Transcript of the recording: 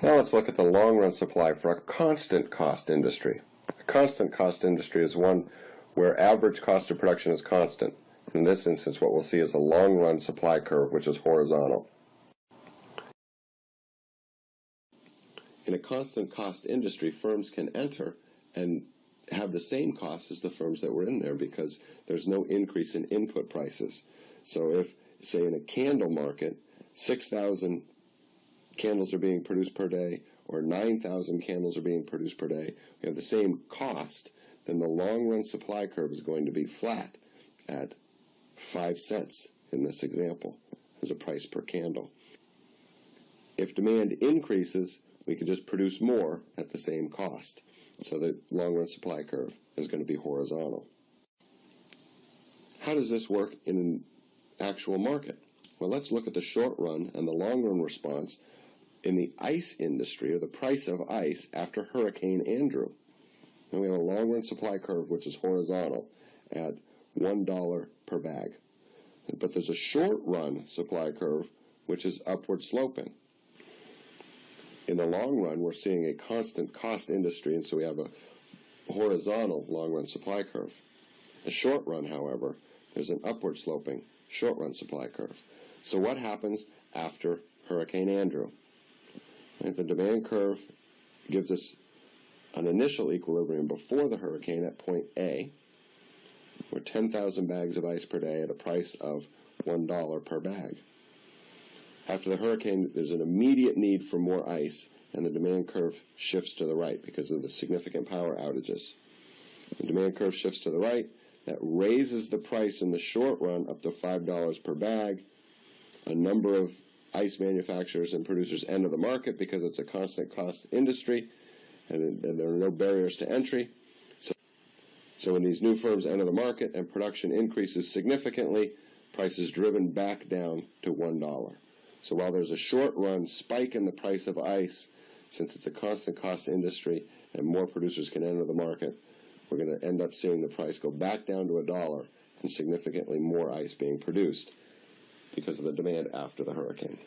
Now let's look at the long-run supply for a constant cost industry. A constant cost industry is one where average cost of production is constant. In this instance, what we'll see is a long-run supply curve, which is horizontal. In a constant cost industry, firms can enter and have the same costs as the firms that were in there because there's no increase in input prices. So if, say, in a candle market, 6,000 candles are being produced per day or 9,000 candles are being produced per day, we have the same cost, then the long-run supply curve is going to be flat at 5 cents in this example as a price per candle. If demand increases, we can just produce more at the same cost. So the long-run supply curve is going to be horizontal. How does this work in an actual market? Well, let's look at the short run and the long run response in the ice industry, or the price of ice after Hurricane Andrew. And we have a long run supply curve which is horizontal at $1 per bag. But there's a short run supply curve which is upward sloping. In the long run, we're seeing a constant cost industry, and so we have a horizontal long-run supply curve. The short run, however, there's an upward sloping short-run supply curve. So what happens after Hurricane Andrew? And the demand curve gives us an initial equilibrium before the hurricane at point A, where 10,000 bags of ice per day at a price of $1 per bag. After the hurricane, there's an immediate need for more ice, and the demand curve shifts to the right because of the significant power outages. The demand curve shifts to the right. That raises the price in the short run up to $5 per bag. A number of ice manufacturers and producers enter the market because it's a constant cost industry, and there are no barriers to entry. So when these new firms enter the market and production increases significantly, price is driven back down to $1. So while there's a short-run spike in the price of ice, since it's a constant cost industry and more producers can enter the market, we're going to end up seeing the price go back down to $1 and significantly more ice being produced because of the demand after the hurricane.